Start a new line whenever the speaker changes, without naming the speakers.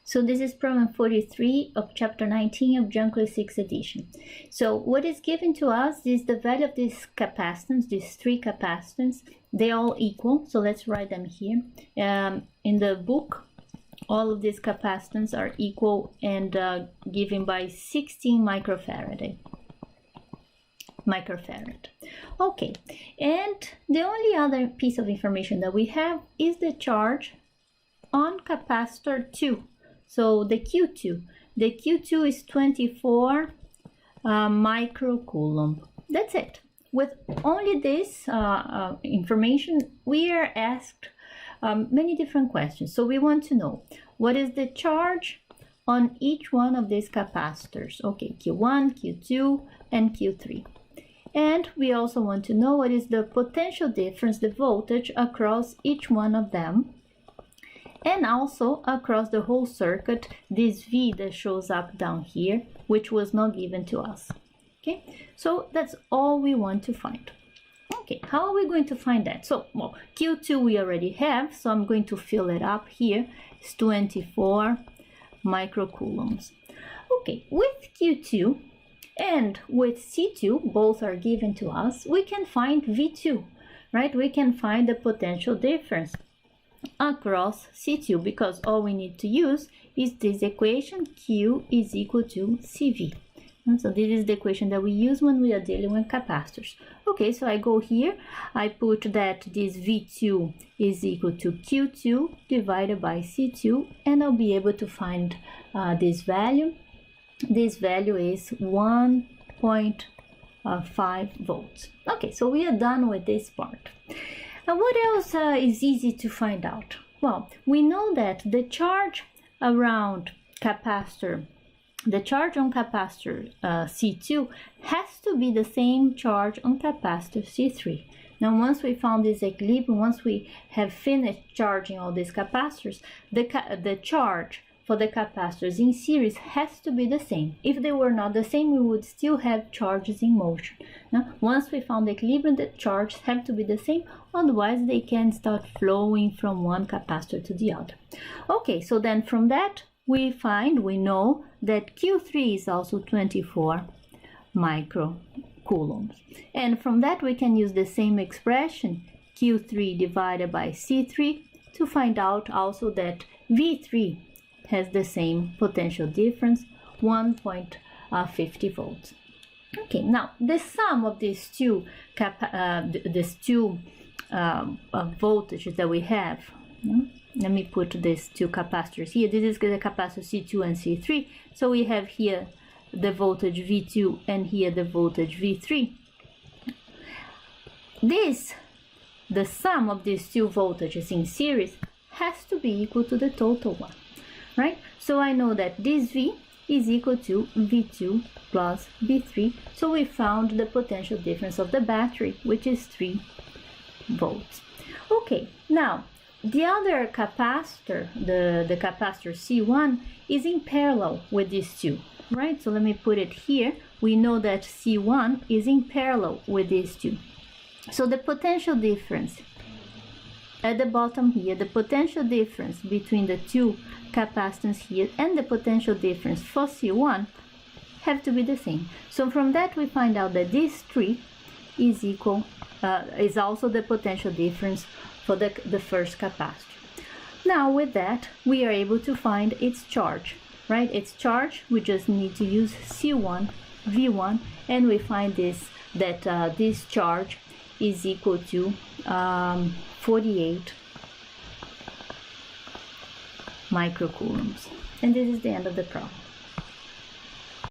So this is problem 43 of chapter 19 of Giancoli 6th edition. So what is given to us is the value of these capacitance, these three capacitance. They all equal, so let's write them here. In the book, all of these capacitance are equal and given by 16 microfarad. Okay, and the only other piece of information that we have is the charge on capacitor 2. So the Q2. The Q2 is 24 microcoulomb. That's it. With only this information, we are asked many different questions. So we want to know what is the charge on each one of these capacitors. Okay, Q1, Q2, and Q3. And we also want to know what is the potential difference, the voltage across each one of them. And also across the whole circuit, this V that shows up down here, which was not given to us. Okay, so that's all we want to find. Okay, how are we going to find that? So, well, Q2 we already have, so I'm going to fill it up here. It's 24 microcoulombs. Okay, with Q2 and with C2, both are given to us, we can find V2, right? We can find the potential difference across C2, because all we need to use is this equation, Q is equal to CV. And so this is the equation that we use when we are dealing with capacitors. Okay, so I go here, I put that this V2 is equal to Q2 divided by C2, and I'll be able to find this value. This value is 1.5 volts. Okay, so we are done with this part. And what else is easy to find out? Well, we know that the charge around capacitor, the charge on capacitor C2 has to be the same charge on capacitor C3. Now, once we found this equilibrium, once we have finished charging all these capacitors, the charge for the capacitors in series has to be the same. If they were not the same, we would still have charges in motion. Now, once we found the equilibrium, the charges have to be the same, otherwise they can start flowing from one capacitor to the other. Okay, so then from that we know that Q3 is also 24 microcoulombs. And from that we can use the same expression, Q3 divided by C3, to find out also that V3 has the same potential difference, 1.50 volts. Okay, now the sum of these two voltages that we have, let me put these two capacitors here. This is the capacitor C2 and C3. So we have here the voltage V2 and here the voltage V3. The sum of these two voltages in series has to be equal to the total one. Right? So I know that this V is equal to V2 plus V3. So we found the potential difference of the battery, which is 3 volts. Okay, now the other capacitor, the capacitor C1, is in parallel with these two, right? So let me put it here. We know that C1 is in parallel with these two. So the potential difference at the bottom here, the potential difference between the two capacitance here and the potential difference for C1 have to be the same. So from that we find out that this 3 is equal, is also the potential difference for the first capacitor. Now with that we are able to find its charge, right? Its charge, we just need to use C1, V1, and we find this charge is equal to 48 microcoulombs. And this is the end of the problem.